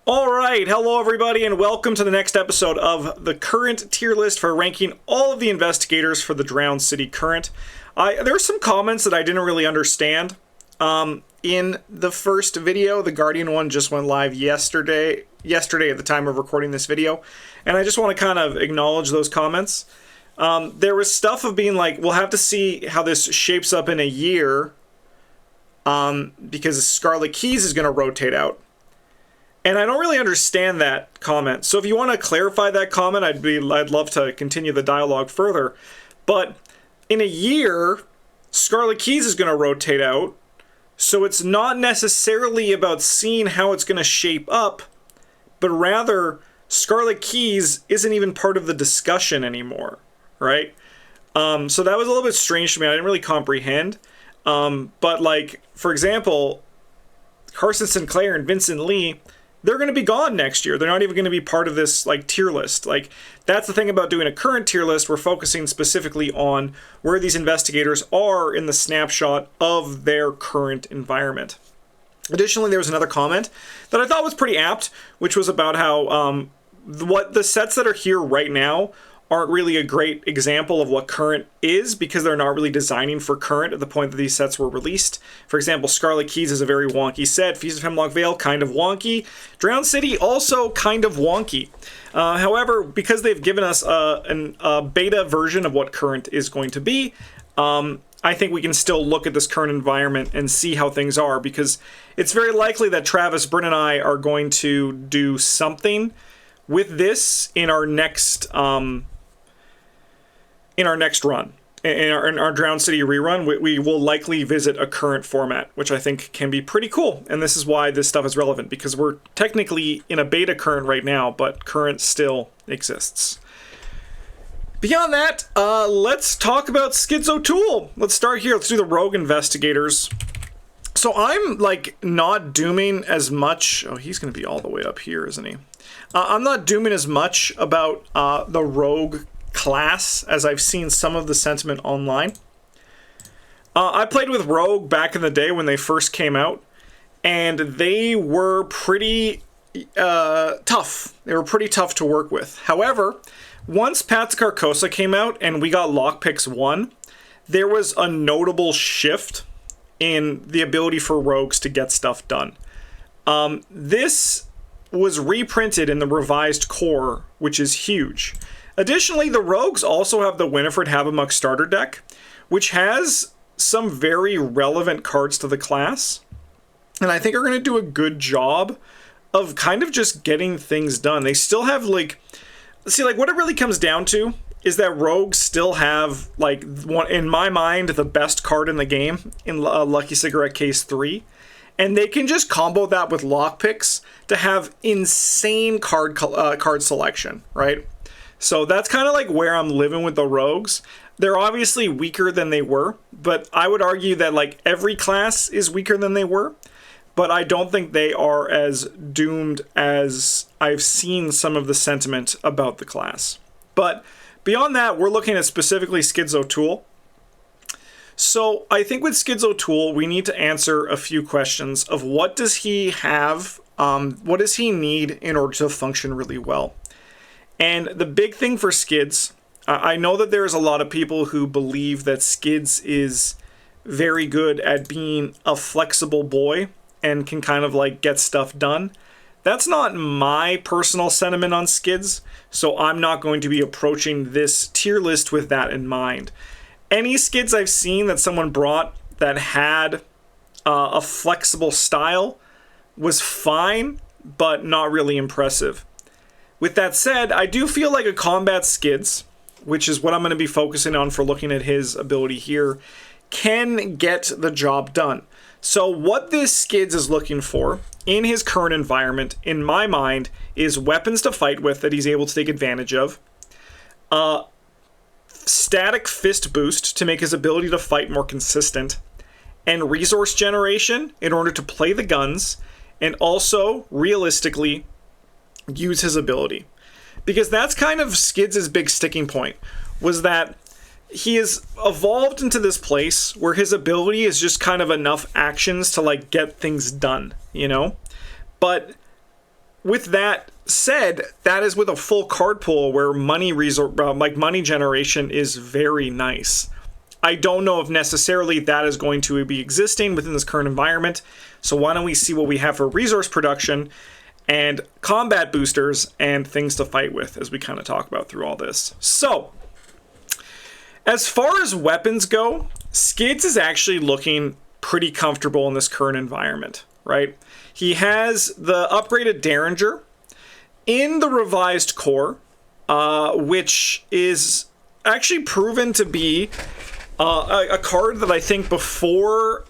Alright, hello everybody and welcome to the next episode of the current tier list for ranking all of the investigators for the Drowned City Current. There are some comments that I didn't really understand. In the first video, the Guardian one just went live yesterday at the time of recording this video, and I just want to kind of acknowledge those comments. There was stuff of being like, we'll have to see how this shapes up in a year, because Scarlet Keys is going to rotate out. And I don't really understand that comment. So if you want to clarify that comment, I'd love to continue the dialogue further. But in a year, Scarlet Keys is going to rotate out. So it's not necessarily about seeing how it's going to shape up, but rather Scarlet Keys isn't even part of the discussion anymore, right? So that was a little bit strange to me. I didn't really comprehend. But like, for example, Carson Sinclair and Vincent Lee, they're going to be gone next year. They're not even going to be part of this like tier list. Like, that's the thing about doing a current tier list. We're focusing specifically on where these investigators are in the snapshot of their current environment. Additionally, there was another comment that I thought was pretty apt, which was about how what the sets that are here right now aren't really a great example of what current is, because they're not really designing for current at the point that these sets were released. For example, Scarlet Keys is a very wonky set. Feast of Hemlock Vale, kind of wonky. Drowned City, also kind of wonky. However, because they've given us a beta version of what current is going to be, I think we can still look at this current environment and see how things are, because it's very likely that Travis, Bryn, and I are going to do something with this in our next run, in our Drowned City rerun. We will likely visit a current format, which I think can be pretty cool. And this is why this stuff is relevant, because we're technically in a beta current right now, but current still exists. Beyond that, let's talk about Skids O'Toole. Let's start here. Let's do the Rogue Investigators. So I'm like not dooming as much. Oh, he's going to be all the way up here, isn't he? I'm not dooming as much about the Rogue class as I've seen some of the sentiment online. I played with Rogue back in the day when they first came out, and they were pretty tough. They were pretty tough to work with. However, once Paths Carcosa came out and we got Lockpicks 1, there was a notable shift in the ability for rogues to get stuff done. This was reprinted in the revised core, which is huge. Additionally, the rogues also have the Winifred Habbamock starter deck, which has some very relevant cards to the class, and I think are going to do a good job of kind of just getting things done. They still have like, see, like what it really comes down to is that rogues still have, like, one, in my mind, the best card in the game in Lucky Cigarette Case 3. And they can just combo that with lockpicks to have insane card selection, right? So that's kind of like where I'm living with the rogues. They're obviously weaker than they were, but I would argue that like every class is weaker than they were. But I don't think they are as doomed as I've seen some of the sentiment about the class. But beyond that, we're looking at specifically Skids O'Toole. So I think with Skids O'Toole, we need to answer a few questions of what does he have, what does he need in order to function really well. And the big thing for Skids, I know that there's a lot of people who believe that Skids is very good at being a flexible boy and can kind of like get stuff done. That's not my personal sentiment on Skids, so I'm not going to be approaching this tier list with that in mind. Any Skids I've seen that someone brought that had a flexible style was fine, but not really impressive. With that said, I do feel like a combat Skids, which is what I'm going to be focusing on for looking at his ability here, can get the job done. So what this Skids is looking for in his current environment, in my mind, is weapons to fight with that he's able to take advantage of, static fist boost to make his ability to fight more consistent, and resource generation in order to play the guns, and also, realistically, use his ability. Because that's kind of Skids' big sticking point, was that he has evolved into this place where his ability is just kind of enough actions to like get things done, you know? But with that said, that is with a full card pool where money money generation is very nice. I don't know if necessarily that is going to be existing within this current environment. So why don't we see what we have for resource production and combat boosters and things to fight with as we kind of talk about through all this. So, as far as weapons go, Skids is actually looking pretty comfortable in this current environment, right? He has the upgraded Derringer in the revised core, which is actually proven to be a card that I think before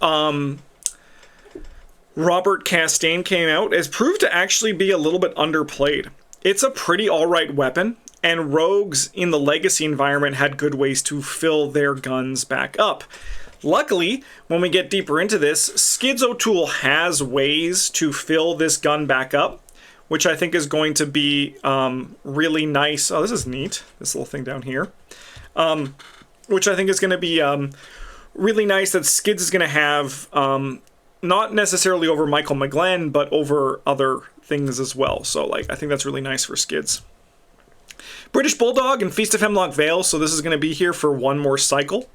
Robert Castaigne came out has proved to actually be a little bit underplayed. It's a pretty alright weapon, and rogues in the legacy environment had good ways to fill their guns back up. Luckily, when we get deeper into this, Skids O'Toole has ways to fill this gun back up, which I think is going to be really nice. Oh, this is neat, this little thing down here. Which I think is going to be really nice that Skids is going to have, not necessarily over Michael McGlen, but over other things as well. So, like, I think that's really nice for Skids. British Bulldog and Feast of Hemlock Vale, so this is going to be here for one more cycle.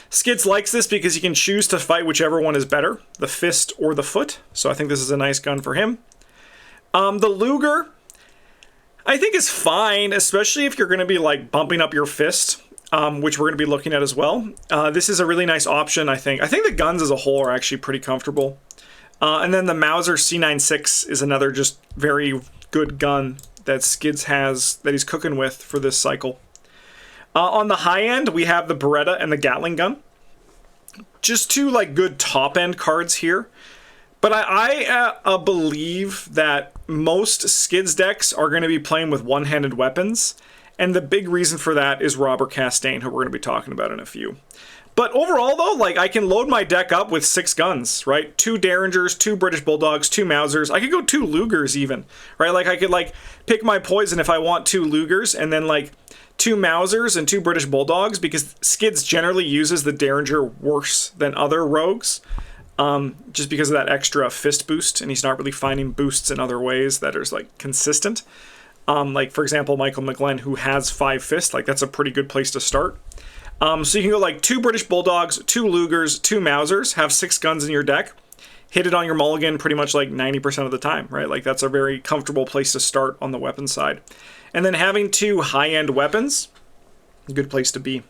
Skids likes this because he can choose to fight whichever one is better, the fist or the foot, so I think this is a nice gun for him. The Luger, I think is fine, especially if you're going to be, like, bumping up your fist. Which we're going to be looking at as well. This is a really nice option, I think. I think the guns as a whole are actually pretty comfortable. And then the Mauser C96 is another just very good gun that Skids has, that he's cooking with for this cycle. On the high end, we have the Beretta and the Gatling gun. Just two, like, good top-end cards here. But I believe that most Skids decks are going to be playing with one-handed weapons. And the big reason for that is Robert Castaigne, who we're going to be talking about in a few. But overall, though, like, I can load my deck up with 6 guns, right? 2 Derringers, 2 British Bulldogs, 2 Mausers. I could go 2 Lugers even, right? Like, I could, like, pick my poison if I want 2 Lugers, and then, like, 2 Mausers and 2 British Bulldogs, because Skids generally uses the Derringer worse than other rogues, just because of that extra fist boost, and he's not really finding boosts in other ways that are, like, consistent. Like, for example, Michael McGlen, who has 5 fists, like, that's a pretty good place to start. So you can go, like, 2 British Bulldogs, 2 Lugers, 2 Mausers, have 6 guns in your deck, hit it on your mulligan pretty much, like, 90% of the time, right? Like, that's a very comfortable place to start on the weapon side. And then having 2 high-end weapons, a good place to be.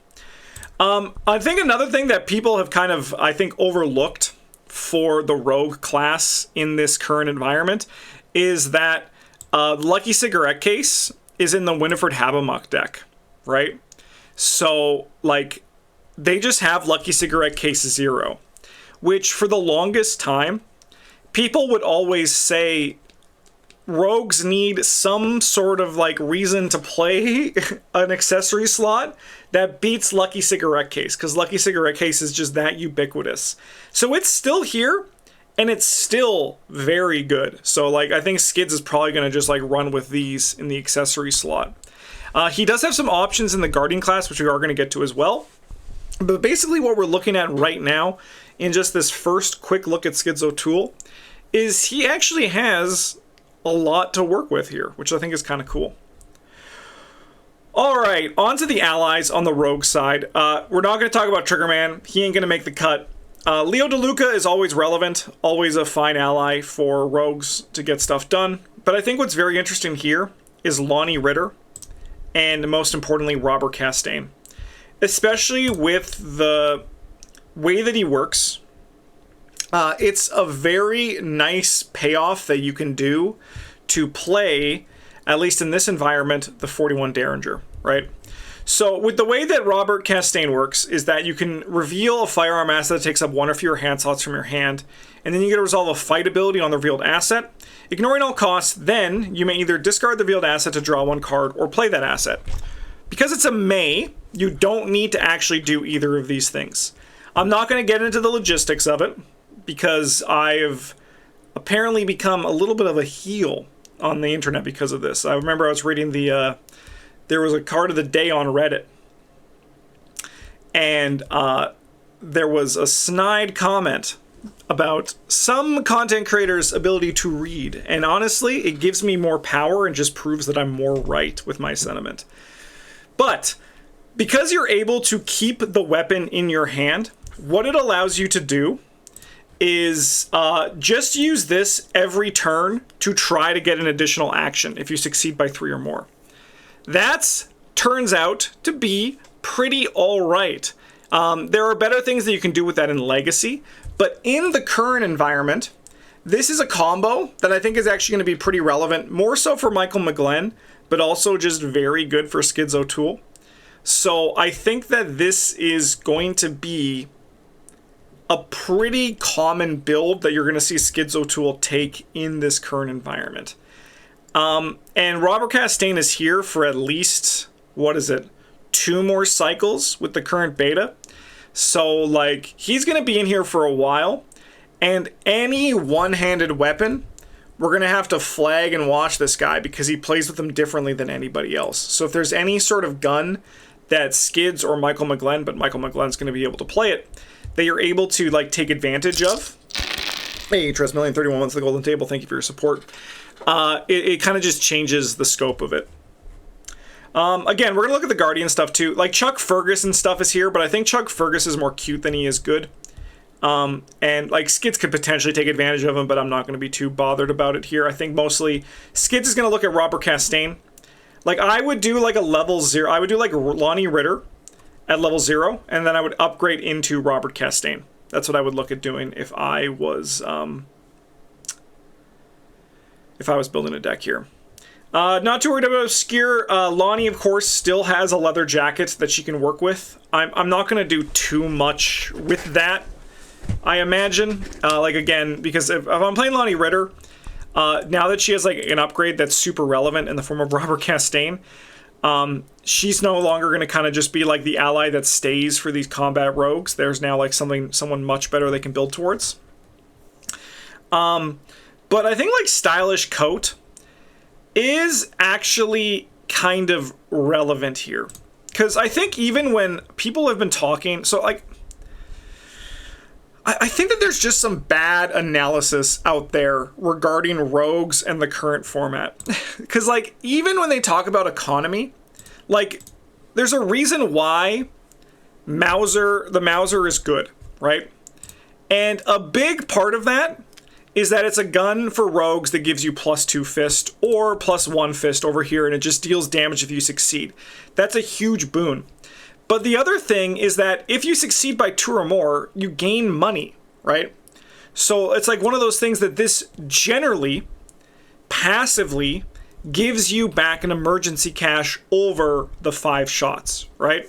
I think another thing that people have kind of, I think, overlooked for the rogue class in this current environment is that Lucky Cigarette Case is in the Winifred Habbamock deck, right? So, like, they just have Lucky Cigarette Case 0, which for the longest time, people would always say rogues need some sort of, like, reason to play an accessory slot that beats Lucky Cigarette Case, because Lucky Cigarette Case is just that ubiquitous. So it's still here, and it's still very good. So, like, I think Skids is probably going to just, like, run with these in the accessory slot. He does have some options in the Guardian class, which we are going to get to as well. But basically what we're looking at right now, in just this first quick look at Skids O'Toole, is he actually has a lot to work with here, which I think is kind of cool. Alright, on to the allies on the rogue side. We're not going to talk about Triggerman. He ain't going to make the cut. Leo DeLuca is always relevant, always a fine ally for rogues to get stuff done. But I think what's very interesting here is Lonnie Ritter, and most importantly, Robert Castaigne. Especially with the way that he works. It's a very nice payoff that you can do to play, at least in this environment, the 41 Derringer, right? So with the way that Robert Castaigne works is that you can reveal a firearm asset that takes up 1 or fewer hand slots from your hand, and then you get to resolve a fight ability on the revealed asset. Ignoring all costs, then you may either discard the revealed asset to draw 1 card or play that asset. Because it's a may, you don't need to actually do either of these things. I'm not going to get into the logistics of it, because I've apparently become a little bit of a heel on the internet because of this. I remember I was reading there was a card of the day on Reddit, and there was a snide comment about some content creators' ability to read. And honestly, it gives me more power and just proves that I'm more right with my sentiment. But because you're able to keep the weapon in your hand, what it allows you to do is just use this every turn to try to get an additional action if you succeed by 3 or more. That turns out to be pretty alright. There are better things that you can do with that in Legacy, but in the current environment, this is a combo that I think is actually going to be pretty relevant, more so for Michael McGlen, but also just very good for Skids O'Toole. So I think that this is going to be a pretty common build that you're going to see Skids O'Toole take in this current environment. And Robert Castaigne is here for at least, 2 more cycles with the current beta. So, like, he's going to be in here for a while. And any one-handed weapon, we're going to have to flag and watch this guy because he plays with them differently than anybody else. So if there's any sort of gun that Skids or Michael McGlen, but Michael McGlen's going to be able to play it, that you're able to, like, take advantage of. Hey, Trust Million 31 months to the Golden Table, thank you for your support. It kind of just changes the scope of it. Again, we're going to look at the Guardian stuff too. Like, Chuck Ferguson stuff is here, but I think Chuck Fergus is more cute than he is good. And, like, Skids could potentially take advantage of him, but I'm not going to be too bothered about it here. I think mostly Skids is going to look at Robert Castaigne. Like, I would do, like, a level 0. I would do, like, Lonnie Ritter at level 0, and then I would upgrade into Robert Castaigne. That's what I would look at doing if I was building a deck here. Not too worried about Obscure. Lonnie, of course, still has a leather jacket that she can work with. I'm not going to do too much with that, I imagine. Like, again, because if I'm playing Lonnie Ritter, now that she has, like, an upgrade that's super relevant in the form of Robert Castaigne, she's no longer going to kind of just be, like, the ally that stays for these combat rogues. There's now, like, someone much better they can build towards. But I think, like, Stylish Coat is actually kind of relevant here. Because I think even when people have been talking... So, like... I think that there's just some bad analysis out there regarding rogues and the current format. Because, like, even when they talk about economy, like, there's a reason why the Mauser is good, right? And a big part of that is that it's a gun for rogues that gives you +2 fist or +1 fist over here, and it just deals damage if you succeed. That's a huge boon. But the other thing is that if you succeed by 2 or more, you gain money, right? So it's like one of those things that this generally, passively, gives you back an emergency cash over the 5 shots, right?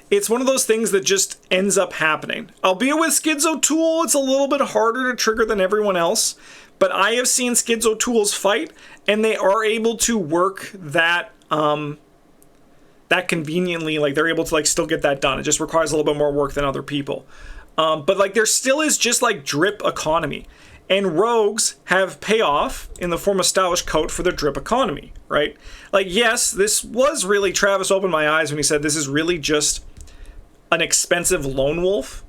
It's one of those things that just ends up happening. Albeit with Skids O'Toole, it's a little bit harder to trigger than everyone else. But I have seen Skids O'Toole's fight, and they are able to work that that conveniently. Like, they're able to, like, still get that done. It just requires a little bit more work than other people. But, like, there still is just, like, drip economy. And rogues have payoff in the form of Stylish Coat for their drip economy, right? Like, yes, this was really... Travis opened my eyes when he said this is really just an expensive lone wolf.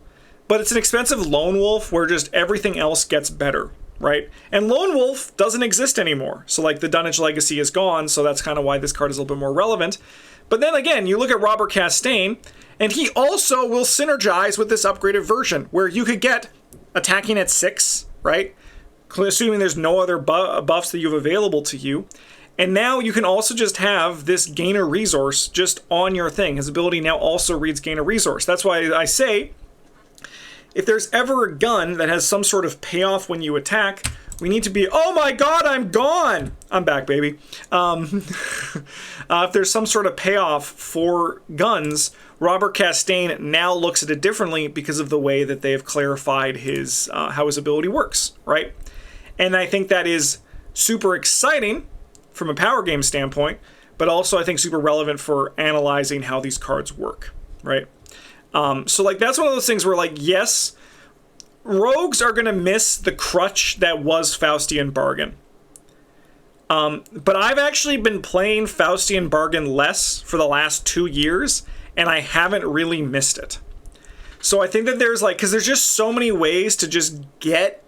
But it's an expensive lone wolf where just everything else gets better, right? And lone wolf doesn't exist anymore. So, like, the Dunnage Legacy is gone, so that's kind of why this card is a little bit more relevant. But then again, you look at Robert Castaigne, and he also will synergize with this upgraded version, where you could get attacking at 6, right? Assuming there's no other buffs that you have available to you. And now you can also just have this gain a resource just on your thing. His ability now also reads gain a resource. That's why I say, if there's ever a gun that has some sort of payoff when you attack, we need to be, oh my god, I'm gone! I'm back, baby. If there's some sort of payoff for guns, Robert Castaigne now looks at it differently because of the way that they have clarified his how his ability works, right? And I think that is super exciting from a power game standpoint, but also I think super relevant for analyzing how these cards work, right? So, like, that's one of those things where, like, yes, rogues are going to miss the crutch that was Faustian Bargain. But I've actually been playing Faustian Bargain less for the last 2 years, and I haven't really missed it. So I think that there's like, because there's just so many ways to just get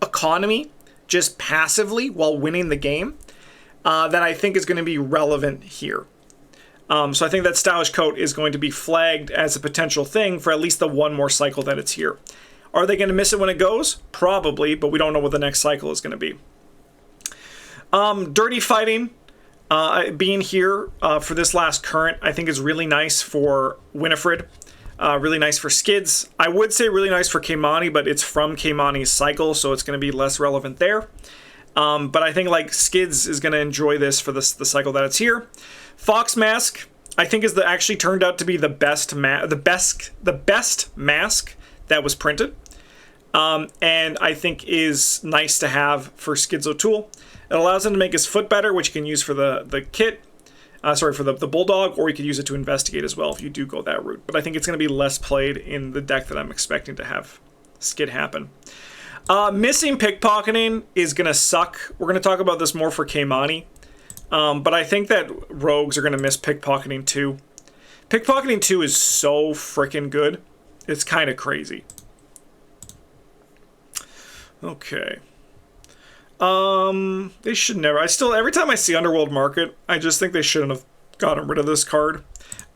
economy just passively while winning the game, that I think is going to be relevant here. So I think that Stylish Coat is going to be flagged as a potential thing for at least the one more cycle that it's here. Are they going to miss it when it goes? Probably, but we don't know what the next cycle is going to be. Dirty Fighting being here for this last current, I think is really nice for Winifred. Really nice for Skids. I would say really nice for Kymani, but it's from Kymani's cycle, so it's going to be less relevant there. But I think like Skids is going to enjoy this for the cycle that it's here. Fox Mask, I think is actually turned out to be the best mask that was printed, and I think is nice to have for Skids O'Toole. It allows him to make his foot better, which you can use for the kit. For the Bulldog, or you could use it to investigate as well if you do go that route. But I think it's going to be less played in the deck that I'm expecting to have Skid happen. Missing Pickpocketing is going to suck. We're going to talk about this more for Kymani. But I think that Rogues are going to miss Pickpocketing 2. Pickpocketing 2 is so freaking good. It's kind of crazy. Okay. They should never. Every time I see Underworld Market, I just think they shouldn't have gotten rid of this card.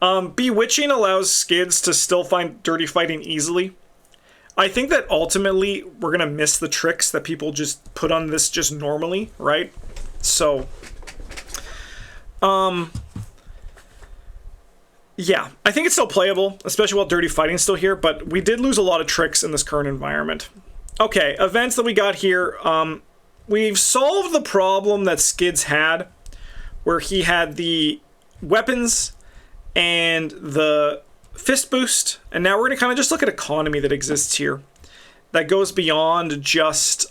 Bewitching allows Skids to still find Dirty Fighting easily. I think that ultimately we're going to miss the tricks that people just put on this just normally, right? So, yeah, I think it's still playable, especially while Dirty Fighting's still here, but we did lose a lot of tricks in this current environment. Okay, events that we got here. We've solved the problem that Skids had, where he had the weapons and the fist boost, and now we're going to kind of just look at economy that exists here that goes beyond just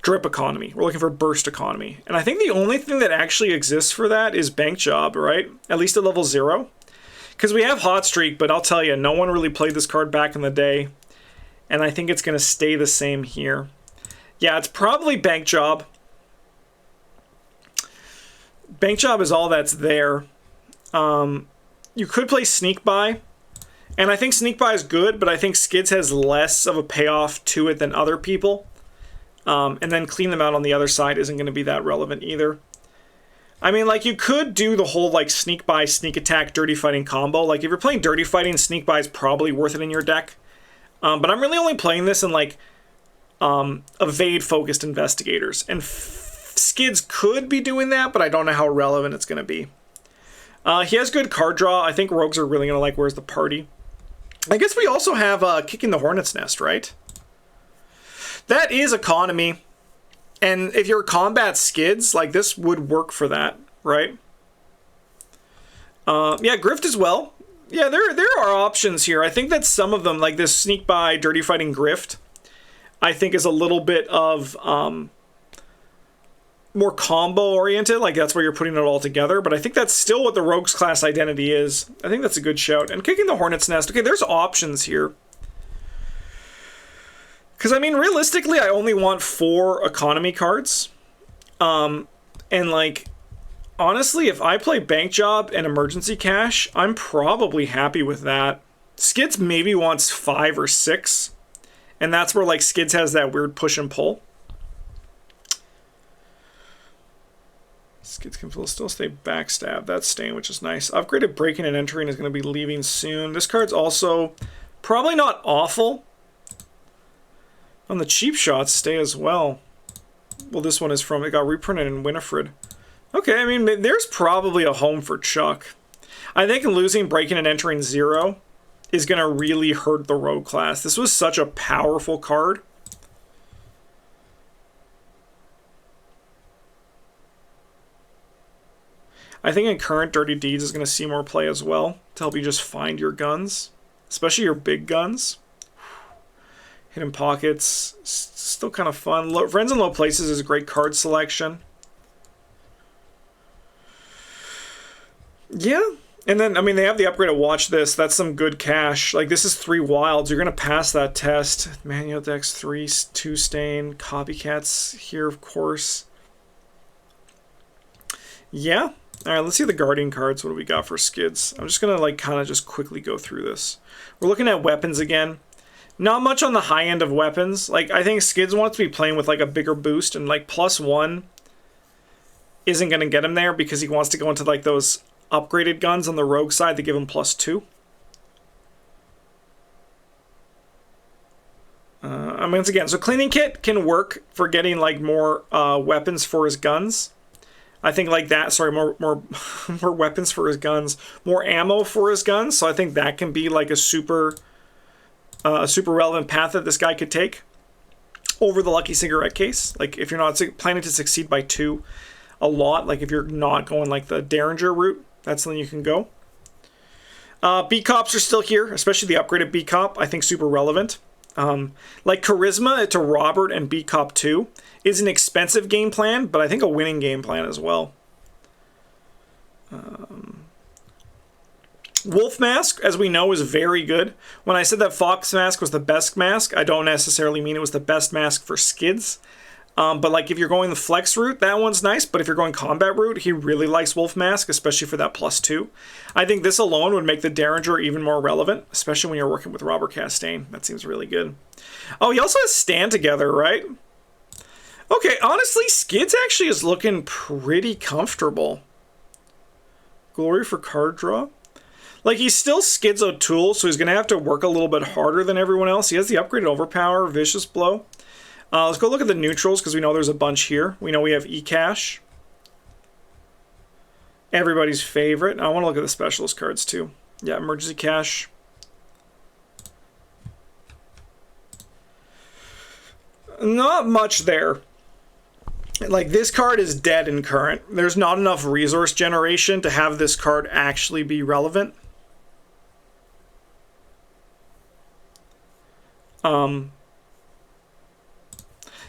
drip economy. We're looking for burst economy, and I think the only thing that actually exists for that is Bank Job, right? At least at level 0, because we have Hot Streak, but I'll tell you, no one really played this card back in the day, and I think it's going to stay the same here. Yeah, it's probably Bank Job. Bank Job is all that's there. You could play Sneak Buy, and I think Sneak Buy is good, but I think Skids has less of a payoff to it than other people. And then Clean Them Out on the other side isn't going to be that relevant either. I mean, like, you could do the whole, like, Sneak Buy, Sneak Attack, Dirty Fighting combo. Like, if you're playing Dirty Fighting, Sneak Buy is probably worth it in your deck. But I'm really only playing this in, like, evade-focused investigators. And Skids could be doing that, but I don't know how relevant it's going to be. He has good card draw. I think Rogues are really going to like Where's the Party. I guess we also have Kicking the Hornet's Nest, right? That is economy. And if you're combat Skids, like, this would work for that, right? Yeah, Grift as well. Yeah, there are options here. I think that some of them, like this Sneak By, Dirty Fighting Grift, I think is a little bit of more combo-oriented. Like, that's where you're putting it all together. But I think that's still what the Rogues class identity is. I think that's a good shout. And Kicking the Hornet's Nest. Okay, there's options here. Because, I mean, realistically, I only want 4 economy cards. And, like, honestly, if I play Bank Job and Emergency Cash, I'm probably happy with that. Skids maybe wants 5 or 6. And that's where, like, Skids has that weird push and pull. Skids can still stay backstab. That's staying, which is nice. Upgraded Breaking and Entering is going to be leaving soon. This card's also probably not awful. On the cheap shots, stay as well. Well, this one is from, it got reprinted in Winifred. Okay, I mean, there's probably a home for Chuck. I think losing Breaking and Entering 0 is going to really hurt the Rogue class. This was such a powerful card. I think in current Dirty Deeds is going to see more play as well to help you just find your guns, especially your big guns. Hidden Pockets, still kind of fun. Friends in Low Places is a great card selection. Yeah. And then, I mean, they have the upgrade to Watch This. That's some good cash. Like, this is 3 wilds. You're going to pass that test. Manual decks, 3, 2 stain. Copycats here, of course. Yeah. All right, let's see the Guardian cards. What do we got for Skids? I'm just going to like kind of just quickly go through this. We're looking at weapons again. Not much on the high end of weapons. Like, I think Skids wants to be playing with like a bigger boost, and like +1 isn't going to get him there because he wants to go into like those upgraded guns on the rogue side that give him +2. Once again, so cleaning kit can work for getting like more weapons for his guns. I think like that. Sorry, more more weapons for his guns, more ammo for his guns. So I think that can be like a super relevant path that this guy could take over the lucky cigarette case. Like if you're not planning to succeed by 2 a lot, like if you're not going like the Derringer route, that's something you can go. B-Cops are still here, especially the upgraded B-Cop. I think super relevant. Like Charisma to Robert and B-Cop 2 is an expensive game plan, but I think a winning game plan as well. Wolf Mask, as we know, is very good. When I said that Fox Mask was the best mask, I don't necessarily mean it was the best mask for Skids. But like if you're going the flex route, that one's nice. But if you're going combat route, he really likes Wolf Mask, especially for that +2. I think this alone would make the Derringer even more relevant, especially when you're working with Robert Castaigne. That seems really good. Oh, he also has Stand Together, right? Okay, honestly, Skids actually is looking pretty comfortable. Glory for card draw. Like, he's still Skids O'Toole, so he's going to have to work a little bit harder than everyone else. He has the upgraded Overpower, Vicious Blow. Let's go look at the neutrals, because we know there's a bunch here. We know we have eCash. Everybody's favorite. I want to look at the specialist cards, too. Yeah, Emergency Cash. Not much there. Like, this card is dead in Current. There's not enough resource generation to have this card actually be relevant.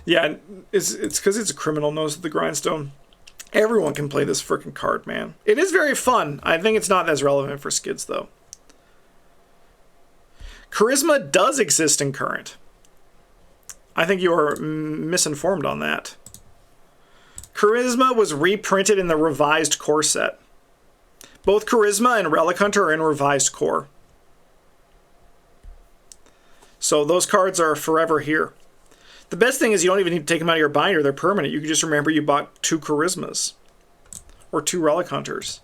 Yeah, it's because it's a criminal nose of the grindstone. Everyone can play this freaking card, man. It is very fun. I think it's not as relevant for Skids, though. Charisma does exist in Current. I think you are misinformed on that. Charisma was reprinted in the revised core set. Both Charisma and Relic Hunter are in revised core. So those cards are forever here. The best thing is you don't even need to take them out of your binder. They're permanent. You can just remember you bought 2 Charismas. Or 2 Relic Hunters.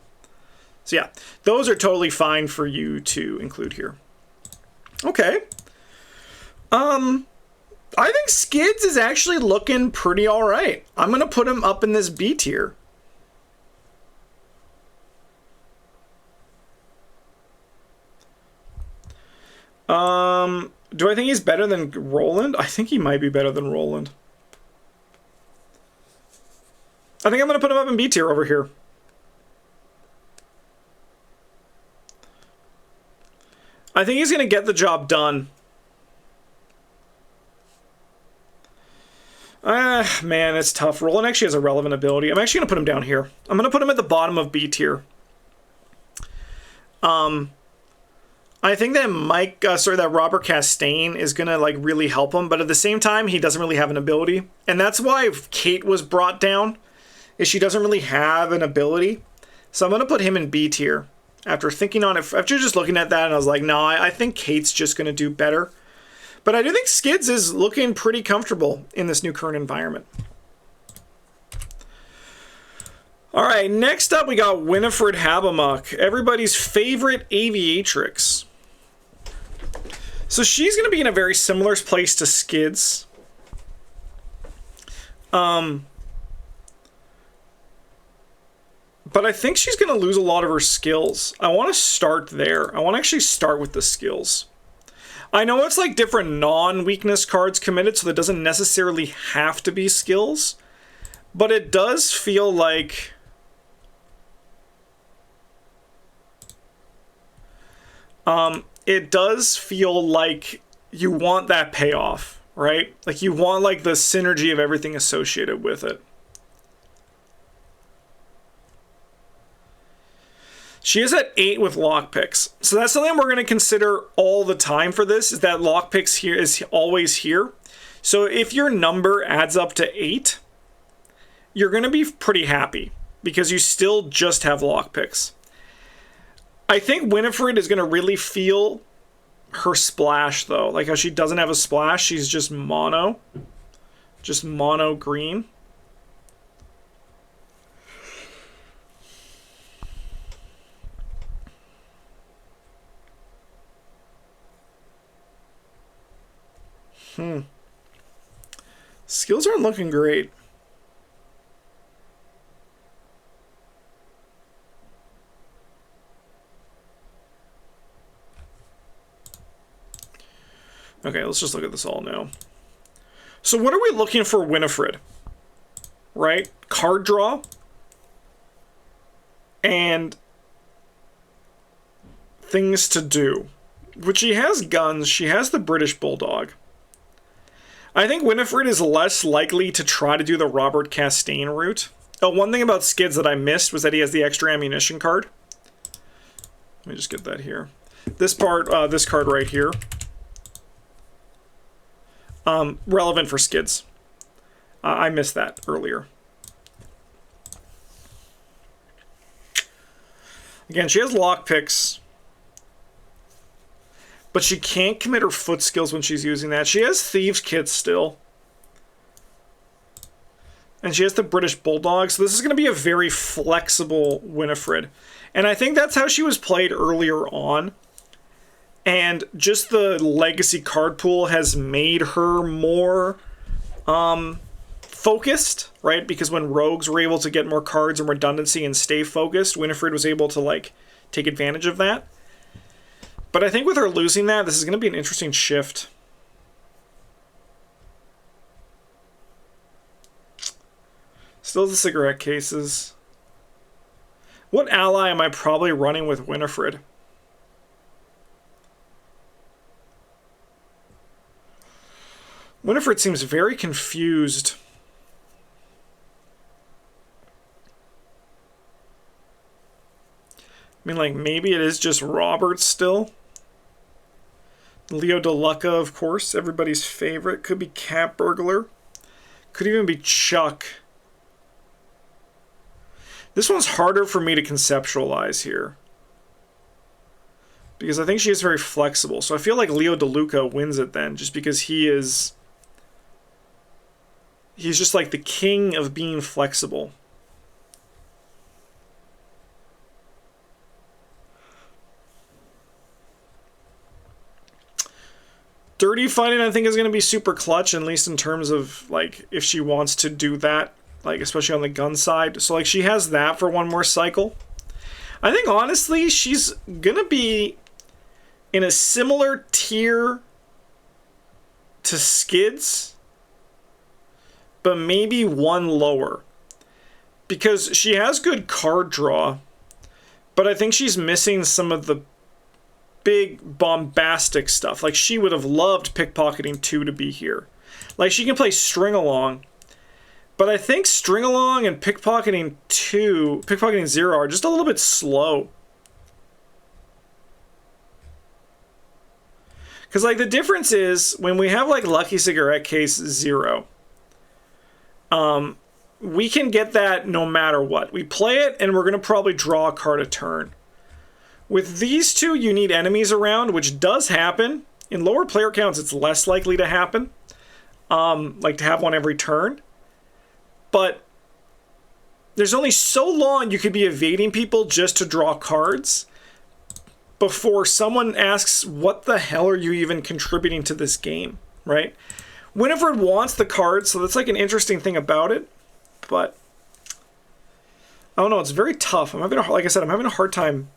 So yeah, those are totally fine for you to include here. Okay. I think Skids is actually looking pretty alright. I'm going to put him up in this B tier. Do I think he's better than Roland? I think he might be better than Roland. I think I'm going to put him up in B tier over here. I think he's going to get the job done. Man, it's tough. Roland actually has a relevant ability. I'm actually going to put him down here. I'm going to put him at the bottom of B tier. I think that that Robert Castaigne is going to like really help him, but at the same time, he doesn't really have an ability. And that's why Kate was brought down, is she doesn't really have an ability. So I'm going to put him in B tier. After thinking on it, after just looking at that, and I was like, no, I think Kate's just going to do better. But I do think Skids is looking pretty comfortable in this new Current Environment. All right, next up we got Winifred Habbamock, everybody's favorite aviatrix. So she's going to be in a very similar place to Skids. But I think she's going to lose a lot of her skills. I want to start there. I want to actually start with the skills. I know it's like different non-weakness cards committed, so that doesn't necessarily have to be skills. But it does feel like... it does feel like you want that payoff, right? Like you want like the synergy of everything associated with it. She is at 8 with lockpicks. So that's something we're going to consider all the time for this, is that lockpicks here is always here. So if your number adds up to 8, you're going to be pretty happy. because you still just have lockpicks. I think Winifred is going to really feel her splash, though. Like how she doesn't have a splash, she's just mono green. Skills aren't looking great. Okay, let's just look at this all now. So what are we looking for Winifred? Right? Card draw. And things to do. But she has guns. She has the British Bulldog. I think Winifred is less likely to try to do the Robert Castaigne route. Oh, one thing about Skids that I missed was that he has the extra ammunition card. Let me just get that here. This card right here. Relevant for Skids. I missed that earlier. Again, she has lockpicks. But she can't commit her foot skills when she's using that. She has Thieves' Kit still. And she has the British Bulldog. So this is going to be a very flexible Winifred. And I think that's how she was played earlier on. And just the legacy card pool has made her more focused, right? Because when rogues were able to get more cards and redundancy and stay focused, Winifred was able to like take advantage of that. But I think with her losing that, this is going to be an interesting shift. Still the cigarette cases. What ally am I probably running with Winifred? Winifred seems very confused. I mean, like, maybe it is just Robert still. Leo DeLuca, of course, everybody's favorite. Could be Cat Burglar. Could even be Chuck. This one's harder for me to conceptualize here. Because I think she is very flexible. So I feel like Leo DeLuca wins it then, just because he's just like the king of being flexible. Dirty fighting, I think, is going to be super clutch, at least in terms of, like, if she wants to do that, like, especially on the gun side. So, like, she has that for one more cycle. I think, honestly, she's going to be in a similar tier to Skids, but maybe one lower. Because she has good card draw, but I think she's missing some of the big bombastic stuff. Like, she would have loved Pickpocketing 2 to be here. Like, she can play String Along, but I think String Along and Pickpocketing 0 are just a little bit slow. Because, like, the difference is when we have, like, Lucky Cigarette Case 0, we can get that no matter what. We play it, and we're going to probably draw a card a turn. With these two, you need enemies around, which does happen. In lower player counts, it's less likely to happen. Like to have one every turn. But there's only so long you could be evading people just to draw cards before someone asks, what the hell are you even contributing to this game, right? Winifred wants the cards, so that's like an interesting thing about it. But I don't know, it's very tough. Like I said, I'm having a hard time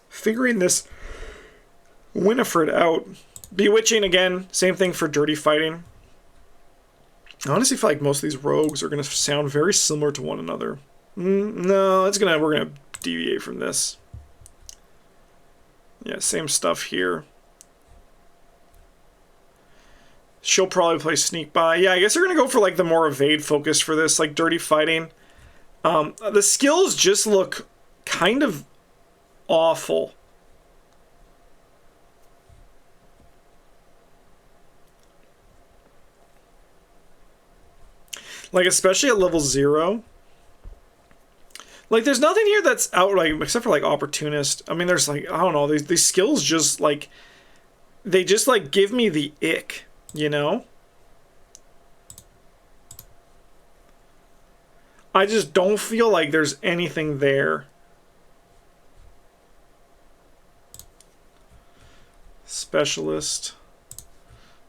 figuring this Winifred out. Bewitching, again, same thing for Dirty Fighting. I honestly feel like most of these rogues are going to sound very similar to one another. No, we're going to deviate from this. Yeah, same stuff here. She'll probably play Sneak By. Yeah, I guess they're going to go for like the more evade focus for this, like Dirty Fighting. The skills just look kind of awful. Like, especially at level 0. Like, there's nothing here that's outright, except for, like, opportunist. I mean, there's, like, I don't know, these skills just, like, they just, like, give me the ick, you know? I just don't feel like there's anything there. Specialist.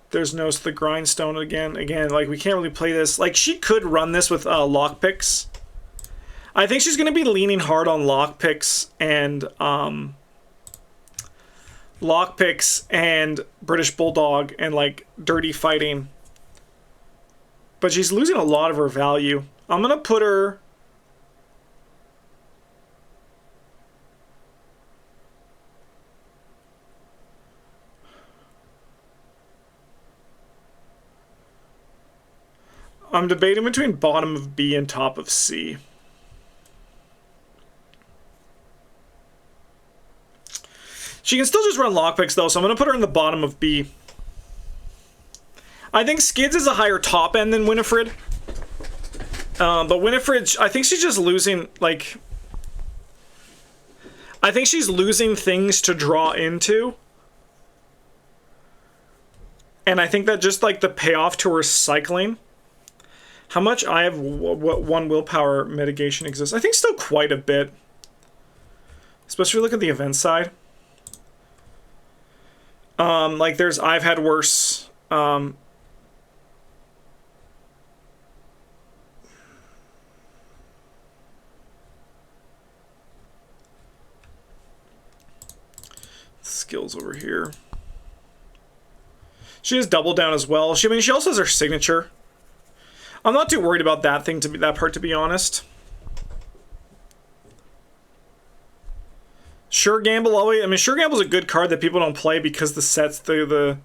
There's no the grindstone again. Again, like, we can't really play this. Like, she could run this with lockpicks. I think she's going to be leaning hard on lockpicks and British Bulldog and, like, dirty fighting. But she's losing a lot of her value. I'm going to put her... I'm debating between bottom of B and top of C. She can still just run lockpicks, though, so I'm going to put her in the bottom of B. I think Skids is a higher top end than Winifred. But Winifred, I think she's just losing, like... I think she's losing things to draw into. And I think that just, like, the payoff to her cycling... How much I have one willpower mitigation exists? I think still quite a bit. Especially if you look at the event side. Like, there's I've had worse... skills over here. She has double down as well. I mean, she also has her signature. I'm not too worried about that thing, that part, to be honest. Sure Gamble always. I mean, Sure Gamble's a good card that people don't play because the sets, the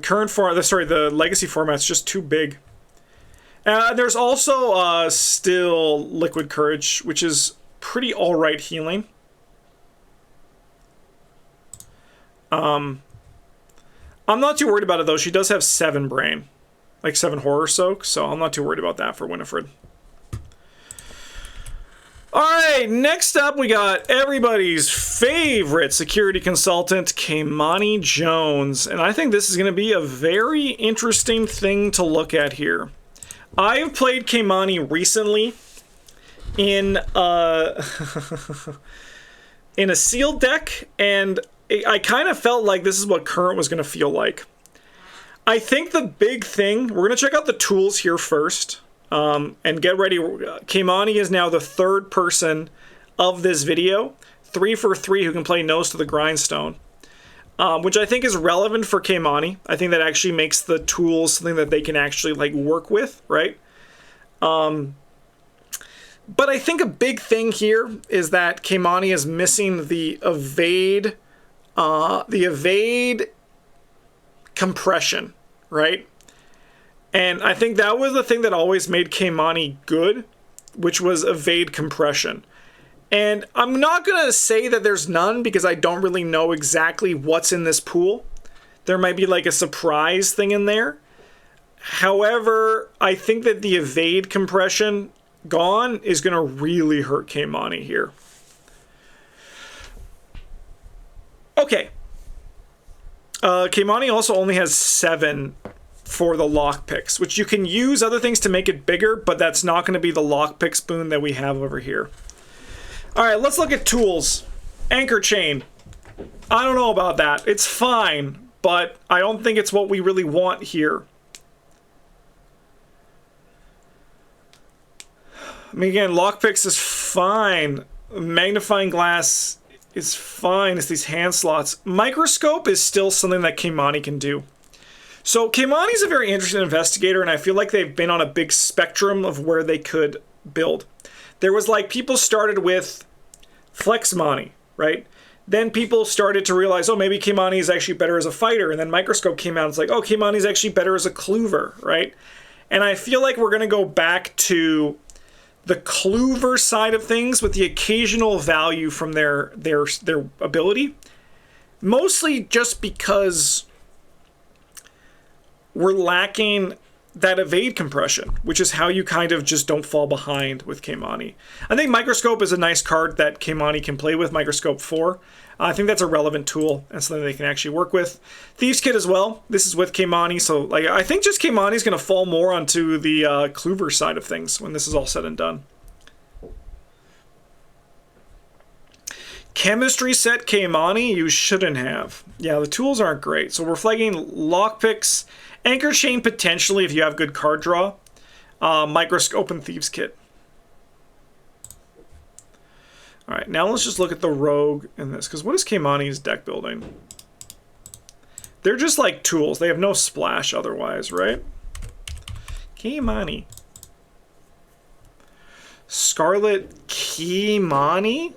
current format, the legacy format's just too big. There's also still Liquid Courage, which is pretty alright healing. I'm not too worried about it, though. She does have 7 brain. Like 7 horror soak, so I'm not too worried about that for Winifred. Alright, next up we got everybody's favorite security consultant, Kymani Jones. And I think this is going to be a very interesting thing to look at here. I've played Kymani recently in in a sealed deck, and I kind of felt like this is what Current was going to feel like. I think the big thing, we're going to check out the tools here first, and get ready. Kymani is now the 3rd person of this video, 3 for 3 who can play Nose to the Grindstone, which I think is relevant for Kymani. I think that actually makes the tools something that they can actually, like, work with, right? But I think a big thing here is that Kymani is missing the evade compression, right? And I think that was the thing that always made Kymani good, which was evade compression. And I'm not going to say that there's none because I don't really know exactly what's in this pool. There might be like a surprise thing in there. However, I think that the evade compression gone is going to really hurt Kymani here. Okay. Kymani also only has 7 for the lockpicks, which you can use other things to make it bigger, but that's not going to be the lockpicks boon that we have over here. Alright, let's look at tools. Anchor chain. I don't know about that. It's fine, but I don't think it's what we really want here. I mean, again, lockpicks is fine. Magnifying glass is fine. It's these hand slots. Microscope is still something that Kymani can do. So Kymani's a very interesting investigator, and I feel like they've been on a big spectrum of where they could build. There was like, people started with Flexmani, right? Then people started to realize, oh, maybe Kymani is actually better as a fighter. And then Microscope came out and it's like, oh, Kymani is actually better as a clover, right? And I feel like we're going to go back to the clover side of things with the occasional value from their ability. Mostly just because we're lacking that evade compression, which is how you kind of just don't fall behind with Kymani. I think Microscope is a nice card that Kymani can play with, Microscope 4. I think that's a relevant tool and something they can actually work with. Thieves Kit as well. This is with Kymani, so like I think just Kymani's going to fall more onto the Kluver side of things when this is all said and done. Chemistry set Kymani, you shouldn't have. Yeah, the tools aren't great. So we're flagging lockpicks, anchor chain potentially if you have good card draw, Microscope and Thieves Kit. All right, now let's just look at the Rogue in this, because what is Kymani's deck building? They're just like tools. They have no splash otherwise, right? Kymani. Scarlet Kymani?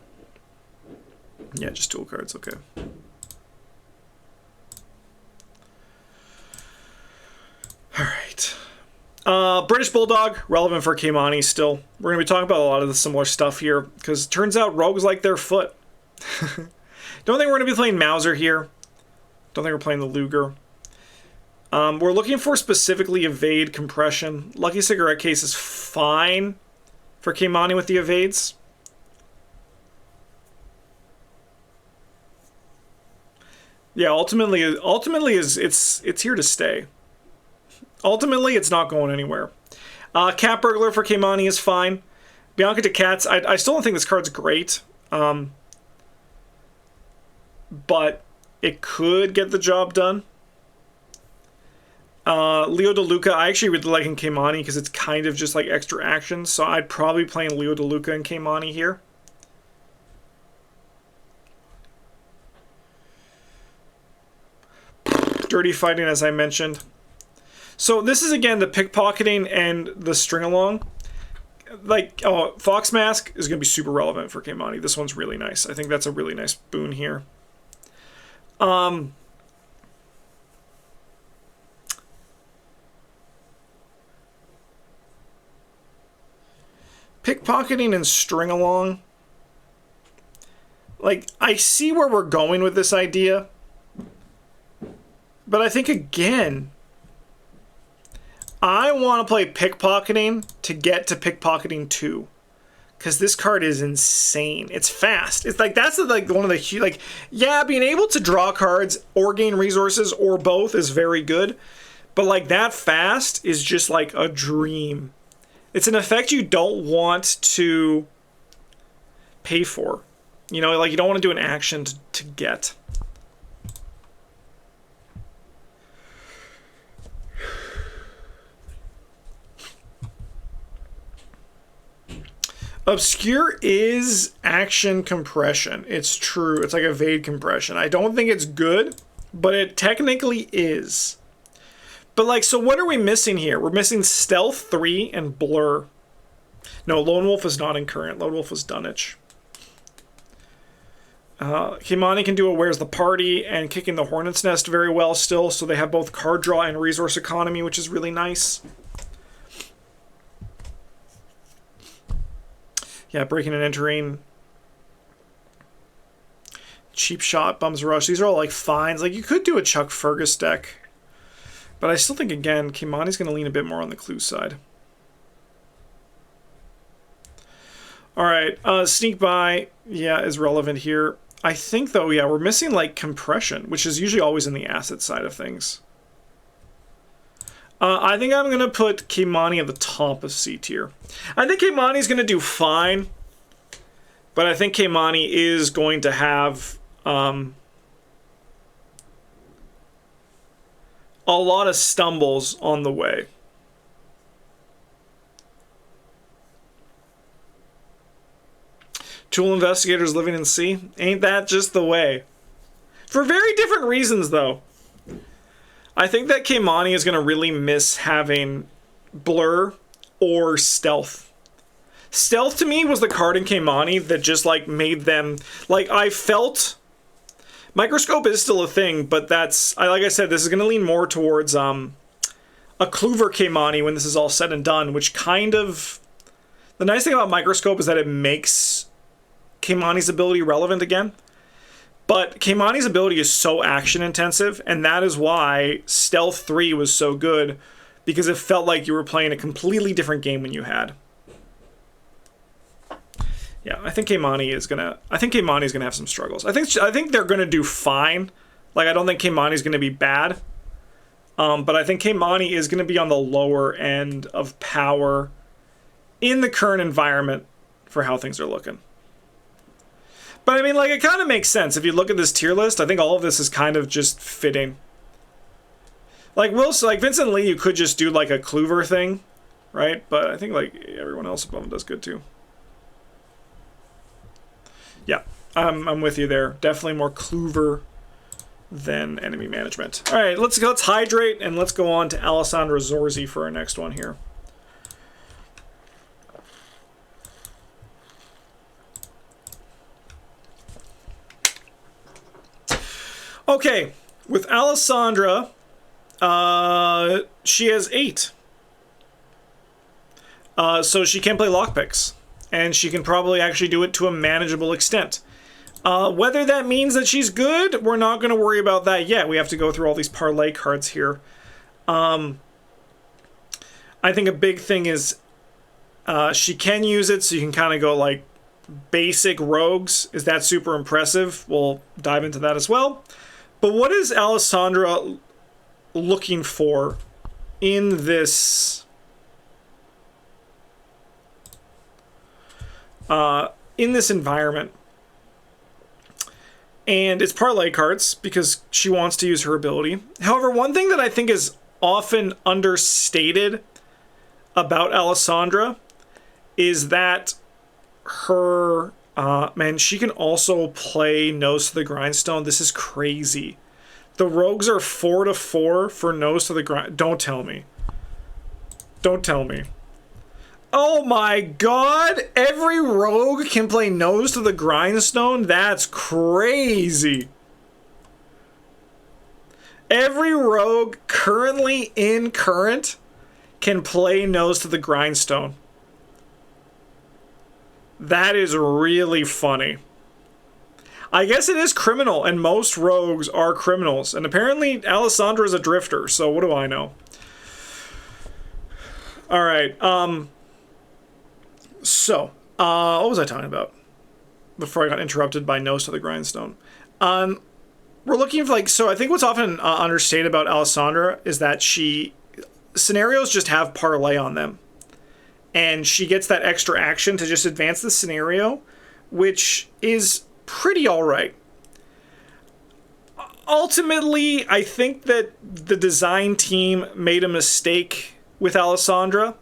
Yeah, just tool cards, okay. All right. British Bulldog, relevant for Kymani still. We're going to be talking about a lot of the similar stuff here, because it turns out rogues like their foot. Don't think we're going to be playing Mauser here. Don't think we're playing the Luger. We're looking for specifically evade compression. Lucky Cigarette Case is fine for Kymani with the evades. Yeah, ultimately it's here to stay. Ultimately, it's not going anywhere. Cat Burglar for Kymani is fine. Bianca to Cats, I still don't think this card's great. But it could get the job done. Leo DeLuca, I actually really like in Kymani because it's kind of just like extra action. So I'd probably be playing Leo DeLuca and Kymani here. Dirty Fighting, as I mentioned. So this is, again, the pickpocketing and the string-along. Like, oh, Fox Mask is going to be super relevant for Kymani. This one's really nice. I think that's a really nice boon here. Pickpocketing and string-along. Like, I see where we're going with this idea. But I think, again, I want to play Pickpocketing to get to Pickpocketing 2. Because this card is insane. It's fast. It's like, that's like one of the, like, yeah, being able to draw cards or gain resources or both is very good. But like that fast is just like a dream. It's an effect you don't want to pay for. You know, like you don't want to do an action to get. Obscure is action compression. It's true. It's like evade compression. I don't think it's good, but it technically is. But like, so what are we missing here? We're missing Stealth 3 and Blur. No, Lone Wolf is not in Current. Lone Wolf is Dunwich. Kymani can do a Where's the Party and Kicking the Hornet's Nest very well still, so they have both card draw and resource economy, which is really nice. Yeah, Breaking and Entering. Cheap Shot, Bums Rush. These are all like fines. Like, you could do a Chuck Fergus deck. But I still think, again, Kymani's going to lean a bit more on the clue side. Alright, Sneak By, yeah, is relevant here. I think, though, yeah, we're missing, like, Compression, which is usually always in the asset side of things. I think I'm going to put Kymani at the top of C tier. I think Kymani's going to do fine, but I think Kymani is going to have a lot of stumbles on the way. Tool Investigators Living in C. Ain't that just the way? For very different reasons, though. I think that Kymani is going to really miss having Blur or Stealth. Stealth, to me, was the card in Kymani that just, like, made them... Like, I felt... Microscope is still a thing, but that's... Like I said, this is going to lean more towards a Kluver Kymani when this is all said and done, which kind of... The nice thing about Microscope is that it makes Kymani's ability relevant again. But Kymani's ability is so action intensive, and that is why Stealth 3 was so good, because it felt like you were playing a completely different game when you had. Yeah, I think Kymani's gonna have some struggles. I think they're gonna do fine. Like, I don't think Kymani's gonna be bad. But I think Kymani is gonna be on the lower end of power in the current environment for how things are looking. But I mean, like, it kind of makes sense. If you look at this tier list, I think all of this is kind of just fitting. Like, Vincent Lee, you could just do, like, a Kluver thing, right? But I think, like, everyone else above him does good, too. Yeah, I'm with you there. Definitely more Kluver than enemy management. All right, let's hydrate, and let's go on to Alessandra Zorzi for our next one here. Okay, with Alessandra, she has 8. So she can play lockpicks, and she can probably actually do it to a manageable extent. Whether that means that she's good, we're not going to worry about that yet. We have to go through all these parlay cards here. I think a big thing is she can use it, so you can kind of go like basic rogues. Is that super impressive? We'll dive into that as well. But what is Alessandra looking for in this environment? And it's parlay cards because she wants to use her ability. However, one thing that I think is often understated about Alessandra is that her man, she can also play Nose to the Grindstone. This is crazy. The rogues are 4/4 for Nose to the Grind. Don't tell me. Don't tell me. Oh my god! Every rogue can play Nose to the Grindstone? That's crazy. Every rogue currently in Current can play Nose to the Grindstone. That is really funny. I guess it is criminal, and most rogues are criminals. And apparently Alessandra is a drifter, so what do I know? Alright, so, what was I talking about before I got interrupted by Nose to the Grindstone? We're looking for, like, so I think what's often understated about Alessandra is that scenarios just have parlay on them. And she gets that extra action to just advance the scenario, which is pretty alright. Ultimately, I think that the design team made a mistake with Alessandra,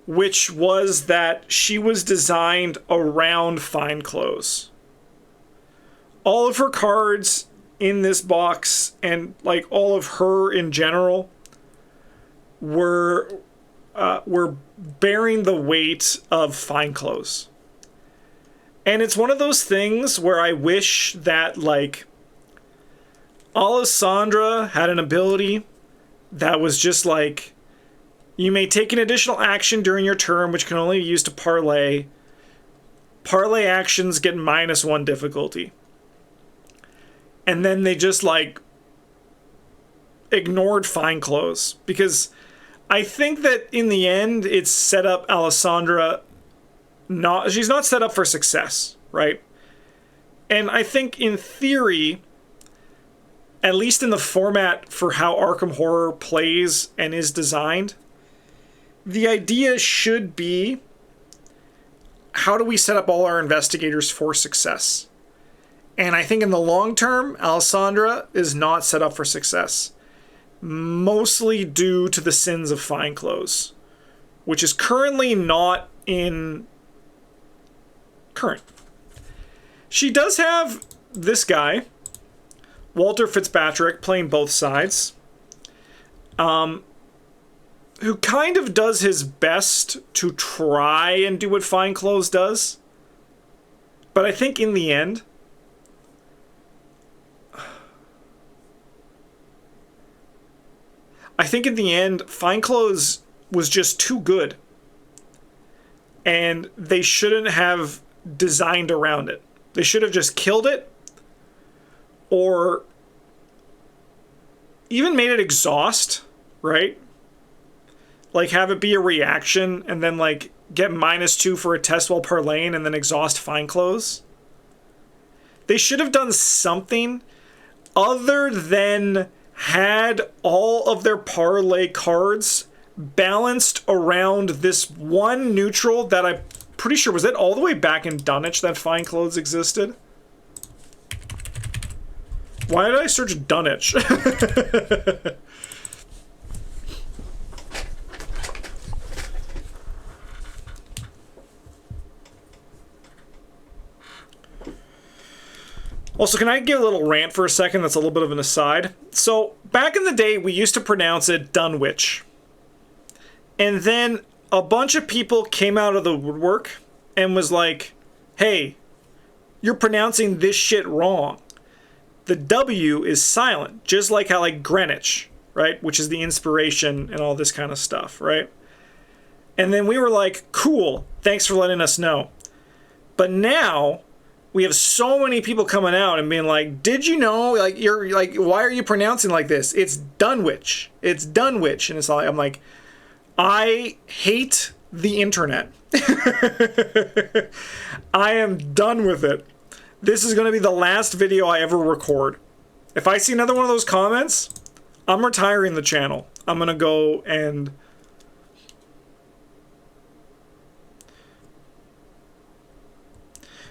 which was that she was designed around fine clothes. All of her cards in this box, and like all of her in general, were bearing the weight of fine clothes. And it's one of those things where I wish that, like, Alessandra had an ability that was just like, you may take an additional action during your turn, which can only be used to parlay. Parlay actions get -1 difficulty. And then they just, like, ignored fine clothes. Because I think that in the end, it's set up Alessandra she's not set up for success, right? And I think in theory, at least in the format for how Arkham Horror plays and is designed, the idea should be, how do we set up all our investigators for success? And I think in the long term, Alessandra is not set up for success. Mostly due to the sins of fine clothes, which is currently not in Current. She does have this guy, Walter Fitzpatrick, playing both sides, who kind of does his best to try and do what fine clothes does. But I think in the end, fine clothes was just too good. And they shouldn't have designed around it. They should have just killed it, or even made it exhaust, right? Like, have it be a reaction, and then, like, get -2 for a test while parlaying, and then exhaust fine close. They should have done something other than had all of their parlay cards balanced around this one neutral that I'm pretty sure was it all the way back in Dunwich that fine clothes existed. Why did I search Dunwich? Also, can I give a little rant for a second? That's a little bit of an aside. So, back in the day, we used to pronounce it Dunwich. And then a bunch of people came out of the woodwork and was like, hey, you're pronouncing this shit wrong. The W is silent, just like how, like, Greenwich, right? Which is the inspiration and all this kind of stuff, right? And then we were like, cool, thanks for letting us know. But now we have so many people coming out and being like, did you know, like, you're like, why are you pronouncing like this? It's Dunwich. It's Dunwich. And it's like, I'm like, I hate the internet. I am done with it. This is going to be the last video I ever record. If I see another one of those comments, I'm retiring the channel. I'm going to go and...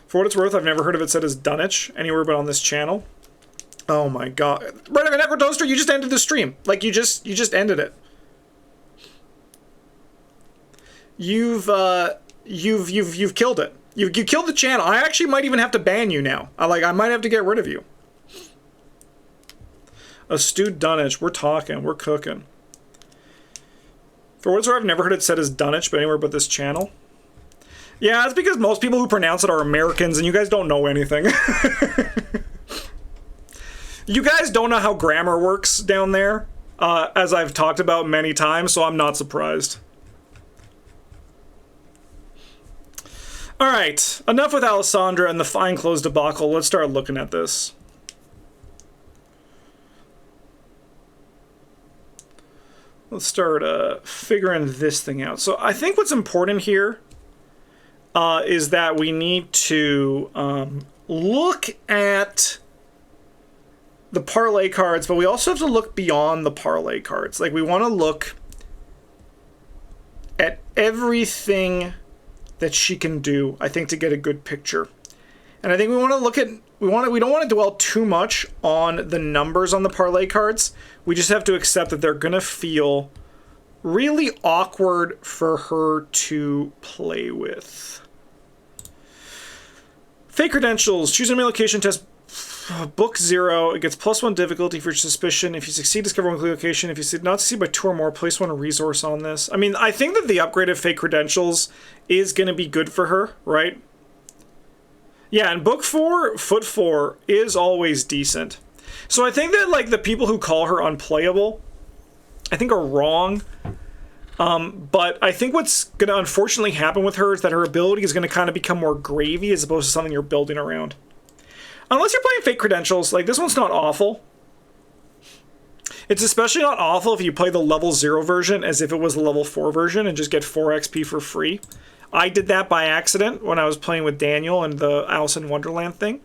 For what it's worth, I've never heard of it said as Dunwich anywhere but on this channel. Oh my god. Right, Necro Toaster, you just ended the stream. Like, you just ended it. You've killed it. You killed the channel. I actually might even have to ban you now. I might have to get rid of you. A stewed Dunwich. We're talking. We're cooking. For what it's worth, I've never heard it said as Dunwich, but anywhere but this channel. Yeah, it's because most people who pronounce it are Americans, and you guys don't know anything. You guys don't know how grammar works down there, as I've talked about many times, so I'm not surprised. Alright, enough with Alessandra and the fine clothes debacle. Let's start looking at this. Let's start figuring this thing out. So I think what's important here is that we need to look at the parlay cards, but we also have to look beyond the parlay cards. Like, we want to look at everything that she can do, I think, to get a good picture. And I think we want to look at, we don't want to dwell too much on the numbers on the parlay cards. We just have to accept that they're going to feel really awkward for her to play with. Fake credentials. Choose enemy location test. Book 0. It gets +1 difficulty for suspicion. If you succeed, discover one location. If you not succeed by 2 or more, place 1 resource on this. I mean, I think that the upgraded fake credentials is going to be good for her, right? Yeah, and book 4, foot 4, is always decent. So I think that, like, the people who call her unplayable, I think are wrong. But I think what's going to unfortunately happen with her is that her ability is going to kind of become more gravy as opposed to something you're building around. Unless you're playing fake credentials, like, this one's not awful. It's especially not awful if you play the level 0 version as if it was the level 4 version and just get 4 XP for free. I did that by accident when I was playing with Daniel and the Alice in Wonderland thing.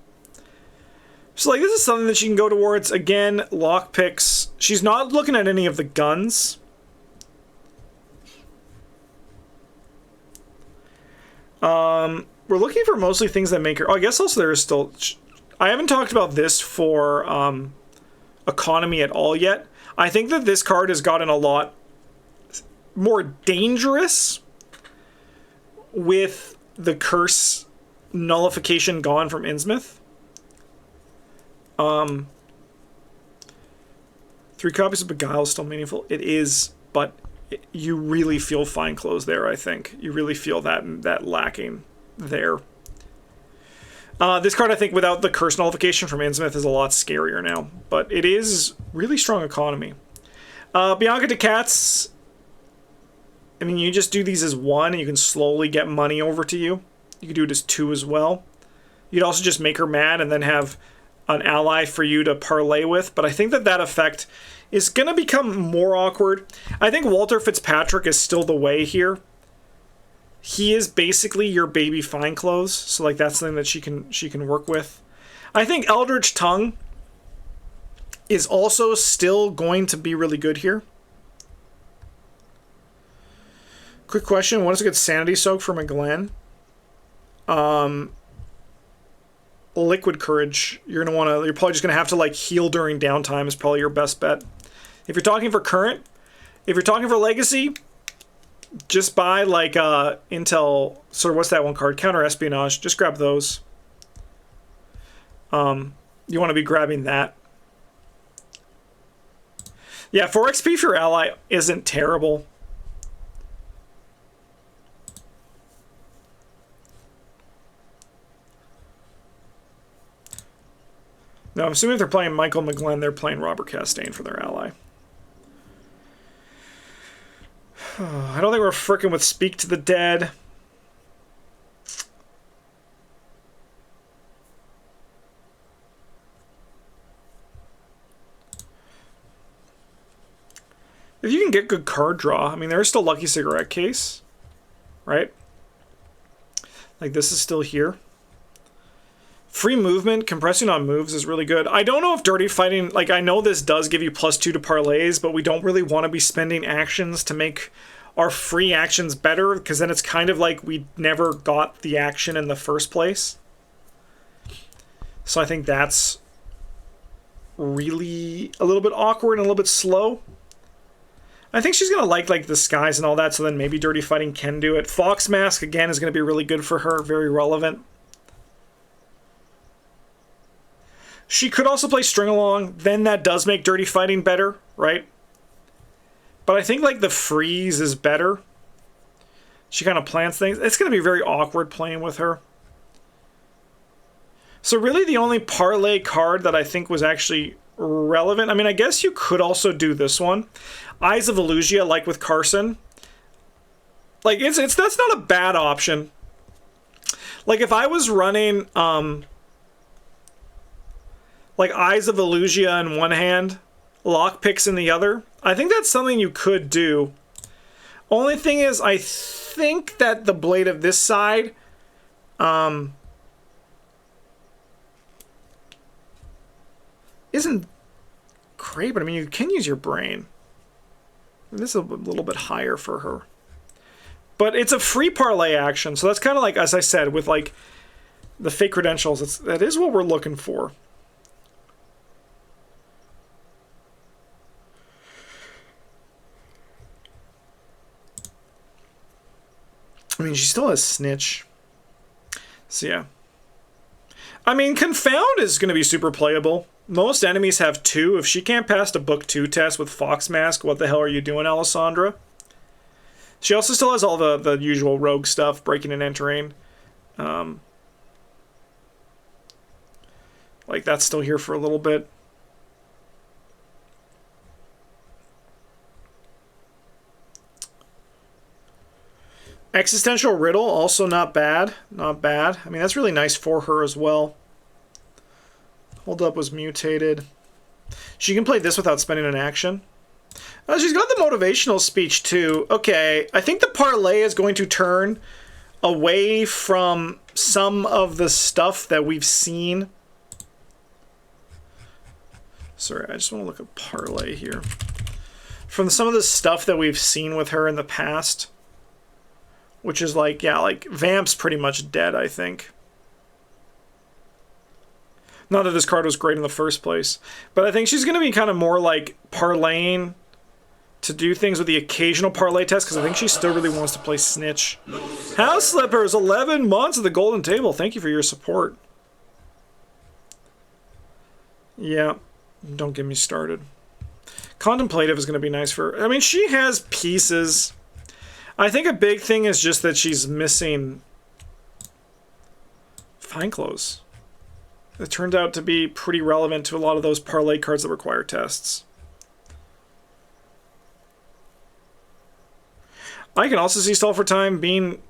So, like, this is something that she can go towards. Again, lockpicks. She's not looking at any of the guns. We're looking for mostly things that make her... Oh, I guess also there is still... I haven't talked about this for economy at all yet. I think that this card has gotten a lot more dangerous with the curse nullification gone from Innsmouth. 3 copies of Beguile is still meaningful. It is, but you really feel fine clothes there, I think. You really feel that lacking there. This card, I think, without the curse nullification from Innsmouth is a lot scarier now. But it is really strong economy. Bianca de Cats. I mean, you just do these as 1, and you can slowly get money over to you. You can do it as 2 as well. You'd also just make her mad and then have an ally for you to parlay with, but I think that that effect is going to become more awkward. I think Walter Fitzpatrick is still the way here. He is basically your baby fine clothes, so like that's something that she can work with. I think Eldritch Tongue is also still going to be really good here. Quick question, what is a good sanity soak for McGlen? Liquid Courage. You're probably just gonna have to like heal during downtime is probably your best bet. If you're talking for current, if you're talking for legacy, just buy like Intel, sort of what's that one card? Counter Espionage. Just grab those. You want to be grabbing that. Yeah, 4 XP for your ally isn't terrible. No, I'm assuming if they're playing Michael McGlen, they're playing Robert Castaigne for their ally. I don't think we're frickin' with Speak to the Dead. If you can get good card draw, I mean, there is still Lucky Cigarette Case, right? Like, this is still here. Free movement, compressing on moves is really good. I don't know if Dirty Fighting, like I know this does give you +2 to parlays, but we don't really want to be spending actions to make our free actions better, because then it's kind of like we never got the action in the first place. So I think that's really a little bit awkward and a little bit slow. I think she's going to like the skies and all that, so then maybe Dirty Fighting can do it. Fox Mask, again, is going to be really good for her, very relevant. She could also play String Along, then that does make Dirty Fighting better, right? But I think like the freeze is better. She kind of plants things. It's going to be very awkward playing with her. So really the only parlay card that I think was actually relevant, I mean, I guess you could also do this one. Eyes of Illusia, like with Carson. Like, that's not a bad option. Like, if I was running, like Eyes of Illusia in one hand, Lockpicks in the other, I think that's something you could do. Only thing is, I think that the blade of this side, isn't great, but I mean, you can use your brain. This is a little bit higher for her. But it's a free parlay action, so that's kind of like, as I said, with like the fake credentials, that is what we're looking for. I mean, she still has Snitch. So, yeah. I mean, Confound is going to be super playable. Most enemies have 2. If she can't pass a Book 2 test with Fox Mask, what the hell are you doing, Alessandra? She also still has all the usual rogue stuff, breaking and entering. Like, that's still here for a little bit. Existential Riddle, also not bad. Not bad. I mean, that's really nice for her as well. Hold Up was mutated. She can play this without spending an action. She's got the motivational speech, too. Okay, I think the parlay is going to turn away from some of the stuff that we've seen. Sorry, I just want to look at parlay here. From some of the stuff that we've seen with her in the past. Which is like, yeah, like Vamp's pretty much dead, I think. Not that this card was great in the first place. But I think she's going to be kind of more like parlaying to do things with the occasional parlay test, because I think she still really wants to play Snitch. House Slippers, 11 months at the Golden Table. Thank you for your support. Yeah, don't get me started. Contemplative is going to be nice for her. I mean, she has pieces. I think a big thing is just that she's missing Fine Clothes. It turned out to be pretty relevant to a lot of those parlay cards that require tests. I can also see Stall for Time being...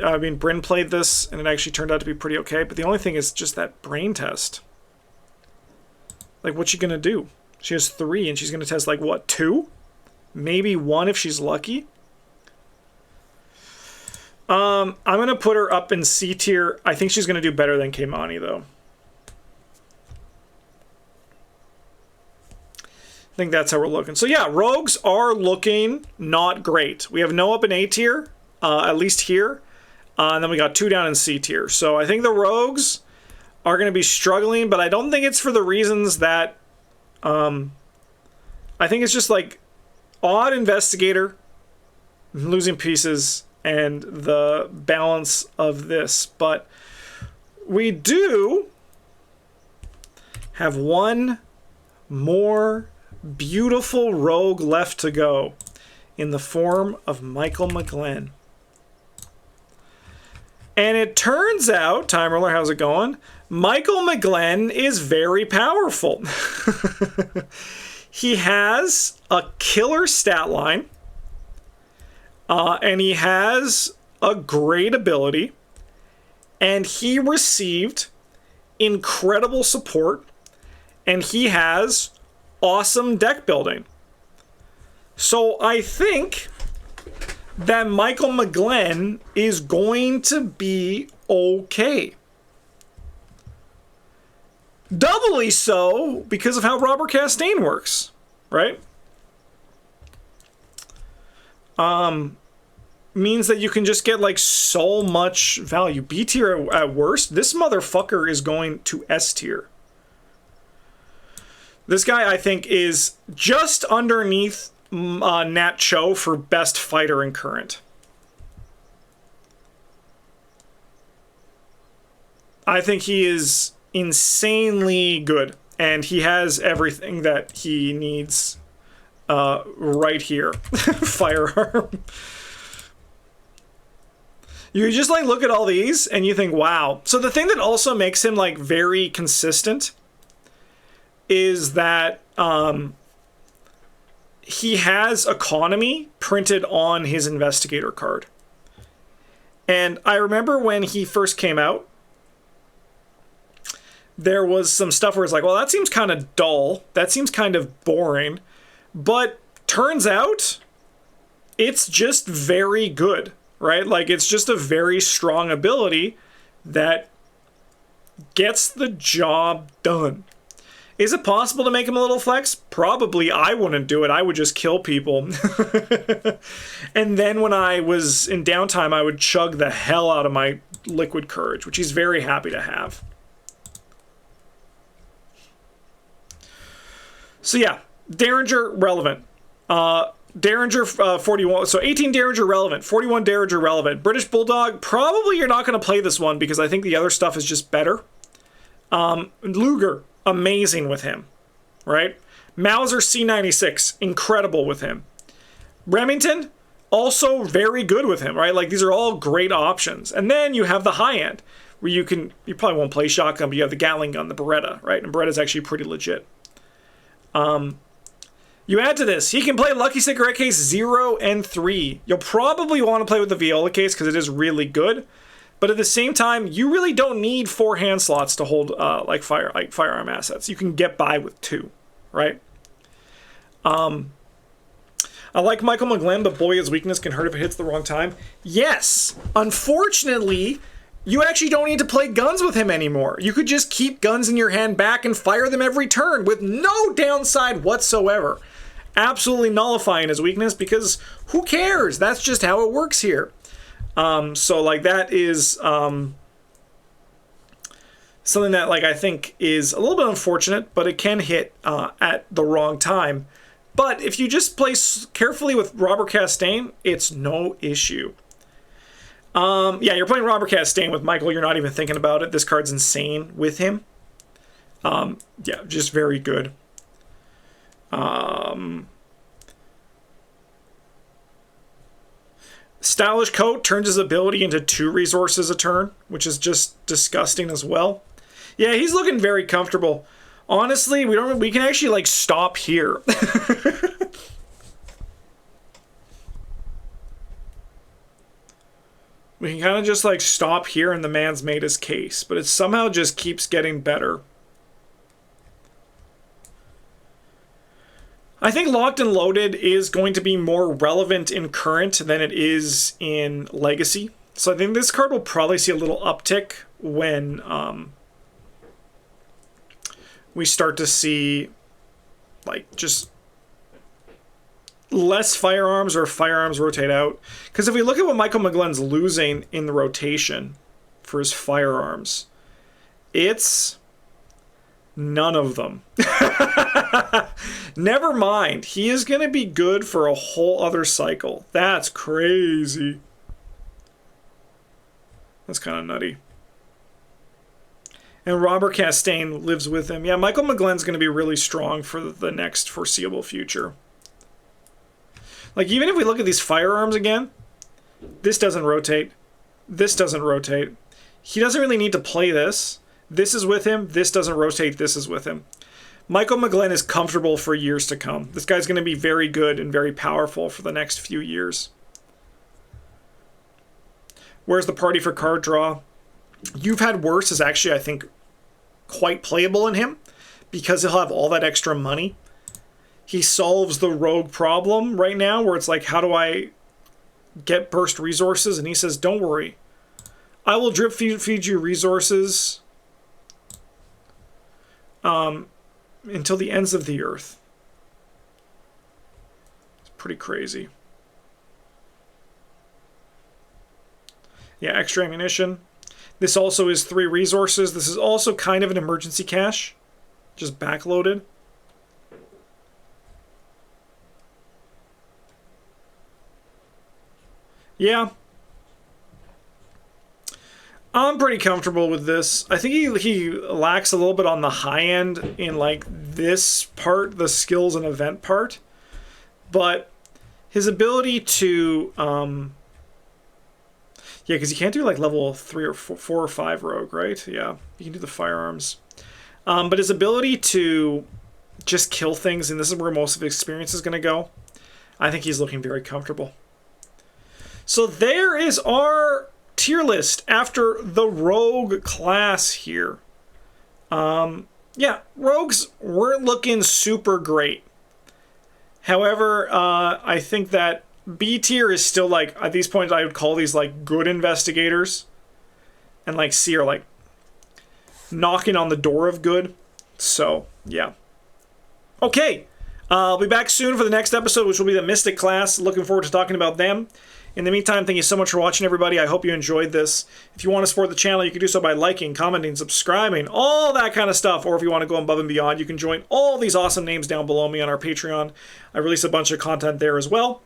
I mean, Bryn played this, and it actually turned out to be pretty okay, but the only thing is just that brain test. Like, what's she gonna do? She has 3, and she's gonna test, like, what, 2? Maybe 1 if she's lucky. I'm gonna put her up in C tier. I think she's gonna do better than Kymani, though. I think that's how we're looking. So yeah, rogues are looking not great. We have no up in A tier, at least here. And then we got 2 down in C tier. So I think the rogues are going to be struggling, but I don't think it's for the reasons that... I think it's just like odd investigator, losing pieces, and the balance of this. But we do have one more beautiful rogue left to go in the form of Michael McGlen. And it turns out, Time Roller, how's it going? Michael McGlen is very powerful. He has a killer stat line, and he has a great ability, and he received incredible support, and he has awesome deck building. So I think that Michael McGlen is going to be okay. Doubly so because of how Robert Castaigne works, right? Means that you can just get like so much value. B tier at worst. This motherfucker is going to S tier. This guy, I think, is just underneath Nat Cho for best fighter in Current. I think he is insanely good, and he has everything that he needs right here. Firearm. You just like look at all these and you think, wow. So the thing that also makes him like very consistent is that he has economy printed on his investigator card. And I remember when he first came out, there was some stuff where it's like, well, that seems kind of dull. That seems kind of boring. But turns out it's just very good, right? Like, it's just a very strong ability that gets the job done. Is it possible to make him a little flex? Probably. I wouldn't do it. I would just kill people. And then when I was in downtime, I would chug the hell out of my liquid courage, which he's very happy to have. So yeah, Derringer relevant. Derringer 41. So 18 Derringer relevant, 41 Derringer relevant. British Bulldog, probably you're not going to play this one because I think the other stuff is just better. Luger, amazing with him, right? Mauser C96, incredible with him. Remington, also very good with him, right? Like, these are all great options. And then you have the high end, where you probably won't play shotgun, but you have the Gatling gun, the Beretta, right? And Beretta's actually pretty legit. You add to this, he can play Lucky Cigarette Case 0 and 3. You'll probably want to play with the Viola case because it is really good. But at the same time, you really don't need 4 hand slots to hold like firearm assets. You can get by with 2, right? I like Michael McGlen, but boy, his weakness can hurt if it hits the wrong time. Yes, unfortunately, you actually don't need to play guns with him anymore. You could just keep guns in your hand back and fire them every turn with no downside whatsoever. Absolutely nullifying his weakness because who cares? That's just how it works here. So like that is something that like I think is a little bit unfortunate, but it can hit at the wrong time. But if you just play carefully with Robert Castaigne, it's no issue. Yeah, you're playing Robert Castaigne with Michael. You're not even thinking about it. This card's insane with him. Yeah, just very good. Stylish Coat turns his ability into 2 resources a turn, which is just disgusting as well. Yeah, he's looking very comfortable. Honestly, we can actually like stop here. We can kind of just like stop here and the man's made his case, but it somehow just keeps getting better. I think Locked and Loaded is going to be more relevant in Current than it is in Legacy. So I think this card will probably see a little uptick when we start to see like just less firearms or firearms rotate out. Because if we look at what Michael McGlen's losing in the rotation for his firearms, it's none of them. Never mind. He is going to be good for a whole other cycle. That's crazy. That's kind of nutty. And Robert Castaigne lives with him. Yeah, Michael McGlen's going to be really strong for the next foreseeable future. Like, even if we look at these firearms again, this doesn't rotate. This doesn't rotate. He doesn't really need to play this. This is with him. This doesn't rotate. This is with him. Michael McGlen is comfortable for years to come. This guy's going to be very good and very powerful for the next few years. Where's the party for card draw? You've Had Worse is actually, I think, quite playable in him because he'll have all that extra money. He solves the rogue problem right now where it's like, how do I get burst resources? And he says, don't worry. I will drip feed you resources until the ends of the earth. It's pretty crazy. Yeah, extra ammunition. This also is 3 resources. This is also kind of an emergency cache. Just backloaded. Yeah. I'm pretty comfortable with this. I think he lacks a little bit on the high end in like this part, the skills and event part. But his ability to yeah, because you can't do like level 3 or 4 or 5 rogue, right? Yeah, you can do the firearms. But his ability to just kill things, and this is where most of his experience is going to go, I think he's looking very comfortable. So there is our tier list after the rogue class here. Yeah, rogues weren't looking super great. However, I think that B tier is still like, at these points I would call these like good investigators. And like C are like knocking on the door of good. So, yeah. Okay, I'll be back soon for the next episode, which will be the Mystic class. Looking forward to talking about them. In the meantime, thank you so much for watching, everybody. I hope you enjoyed this. If you want to support the channel, you can do so by liking, commenting, subscribing, all that kind of stuff. Or if you want to go above and beyond, you can join all these awesome names down below me on our Patreon. I release a bunch of content there as well.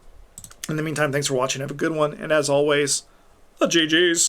In the meantime, thanks for watching. Have a good one. And as always, the GGs.